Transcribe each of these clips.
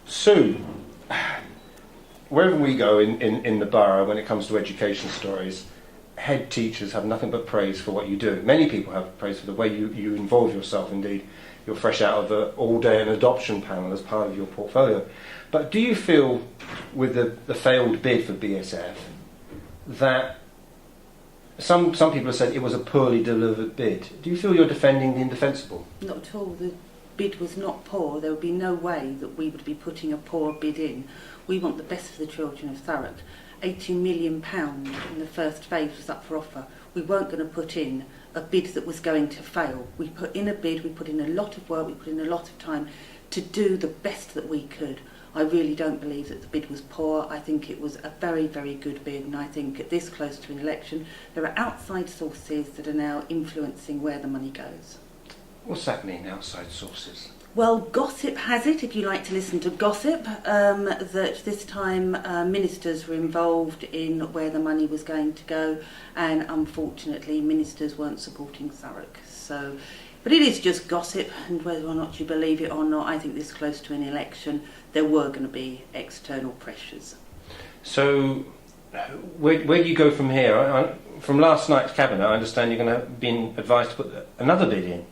Sue, wherever we go in the borough when it comes to education stories, head teachers have nothing but praise for what you do. Many people have praise for the way you involve yourself. Indeed, you're fresh out of the all-day and adoption panel as part of your portfolio. But do you feel, with the failed bid for BSF, that some people have said it was a poorly delivered bid? Do you feel you're defending the indefensible? Not at all. The bid was not poor. There would be no way that we would be putting a poor bid in. We want the best for the children of Thurrock. £80 million in the first phase was up for offer. We weren't going to put in a bid that was going to fail. We put in a bid, we put in a lot of work, we put in a lot of time to do the best that we could. I really don't believe that the bid was poor. I think it was a very, very good bid, and I think at this close to an election, there are outside sources that are now influencing where the money goes. What's that mean, outside sources? Well, gossip has it, if you like to listen to gossip, that this time ministers were involved in where the money was going to go, and unfortunately ministers weren't supporting Thurrock. So, but it is just gossip, and whether or not you believe it or not, I think this close to an election there were going to be external pressures. So where do you go from here? From last night's cabinet, I understand you're going to have been advised to put another bid in.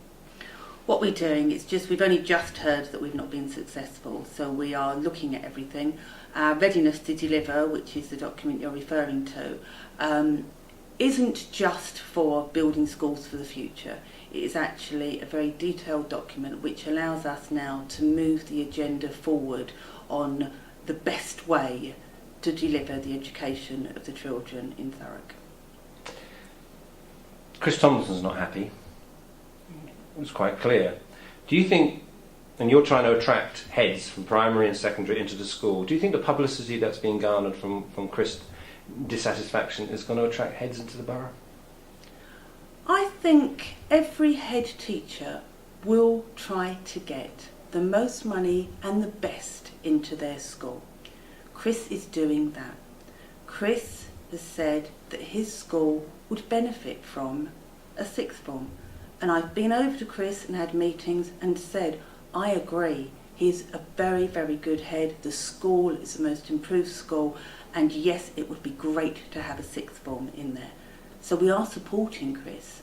What we're doing, it's just we've only just heard that we've not been successful, so we are looking at everything. Our readiness to deliver, which is the document you're referring to, isn't just for building schools for the future. It is actually a very detailed document which allows us now to move the agenda forward on the best way to deliver the education of the children in Thurrock. Chris Tomlinson's not happy. It was quite clear. Do you think, and you're trying to attract heads from primary and secondary into the school, do you think the publicity that's being garnered from Chris' dissatisfaction is going to attract heads into the borough? I think every head teacher will try to get the most money and the best into their school. Chris is doing that. Chris has said that his school would benefit from a sixth form. And I've been over to Chris and had meetings and said, I agree, he's a very, very good head. The school is the most improved school, and yes, it would be great to have a sixth form in there. So we are supporting Chris.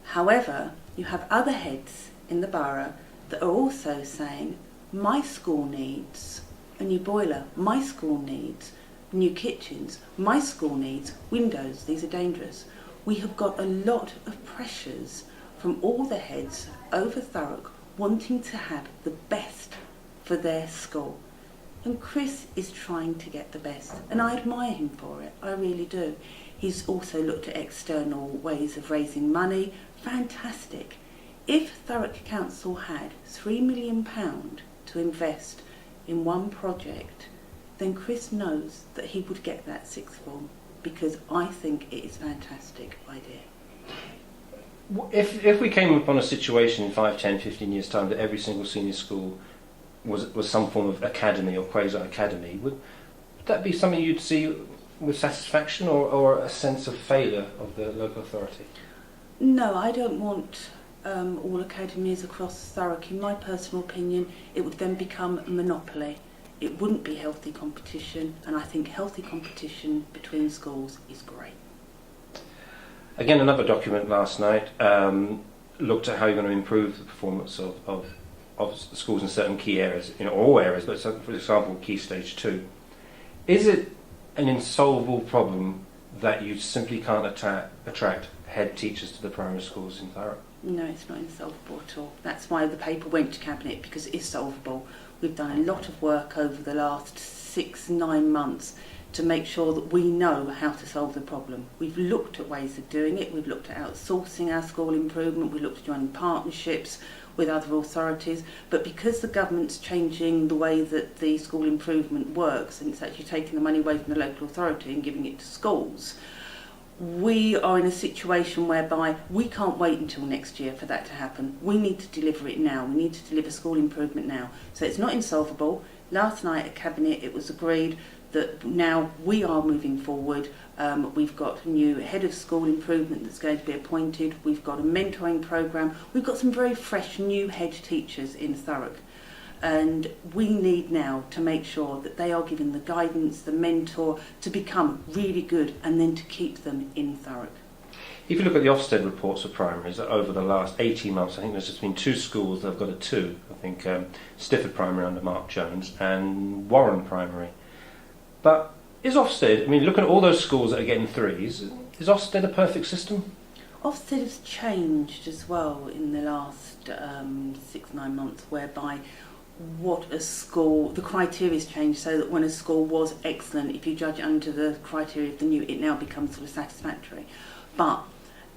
However, you have other heads in the borough that are also saying, my school needs a new boiler, my school needs new kitchens, my school needs windows, these are dangerous. We have got a lot of pressures from all the heads over Thurrock wanting to have the best for their school. And Chris is trying to get the best, and I admire him for it, I really do. He's also looked at external ways of raising money. Fantastic. If Thurrock Council had £3 million to invest in one project, then Chris knows that he would get that sixth form, because I think it is a fantastic idea. If we came upon a situation in 5, 10, 15 years' time that every single senior school was some form of academy or quasi-academy, would that be something you'd see with satisfaction or a sense of failure of the local authority? No, I don't want all academies across Thurrock. In my personal opinion, it would then become a monopoly. It wouldn't be healthy competition, and I think healthy competition between schools is great. Again, another document last night looked at how you're going to improve the performance of schools in certain key areas, in all areas, but for example, Key Stage 2. Is it an insolvable problem that you simply can't attract head teachers to the primary schools in Thurrock? No, it's not insolvable at all. That's why the paper went to Cabinet, because it is solvable. We've done a lot of work over the last 6-9 months to make sure that we know how to solve the problem. We've looked at ways of doing it. We've looked at outsourcing our school improvement. We've looked at joining partnerships with other authorities. But because the government's changing the way that the school improvement works, and it's actually taking the money away from the local authority and giving it to schools, we are in a situation whereby we can't wait until next year for that to happen. We need to deliver it now. We need to deliver school improvement now. So it's not insolvable. Last night at Cabinet it was agreed that now we are moving forward. We've got a new head of school improvement that's going to be appointed. We've got a mentoring programme. We've got some very fresh new head teachers in Thurrock. And we need now to make sure that they are given the guidance, the mentor, to become really good and then to keep them in Thurrock. If you look at the Ofsted reports for primaries, over the last 18 months, I think there's just been 2 schools that have got a 2. I think Stifford Primary under Mark Jones and Warren Primary. But is Ofsted, I mean, looking at all those schools that are getting 3s, is Ofsted a perfect system? Ofsted has changed as well in the last 6-9 months, whereby what a school, the criteria has changed so that when a school was excellent, if you judge it under the criteria of the new, it now becomes sort of satisfactory. But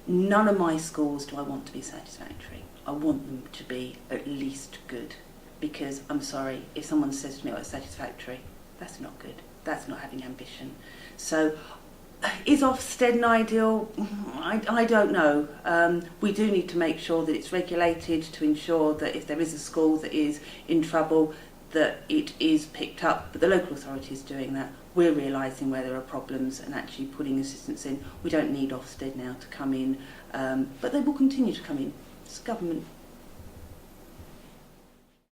none of my schools do I want to be satisfactory. I want them to be at least good, because I'm sorry, if someone says to me, oh, it's satisfactory, that's not good. That's not having ambition. So is Ofsted an ideal? I don't know. We do need to make sure that it's regulated to ensure that if there is a school that is in trouble, that it is picked up. But the local authority is doing that. We're realising where there are problems and actually putting assistance in. We don't need Ofsted now to come in, but they will continue to come in. It's government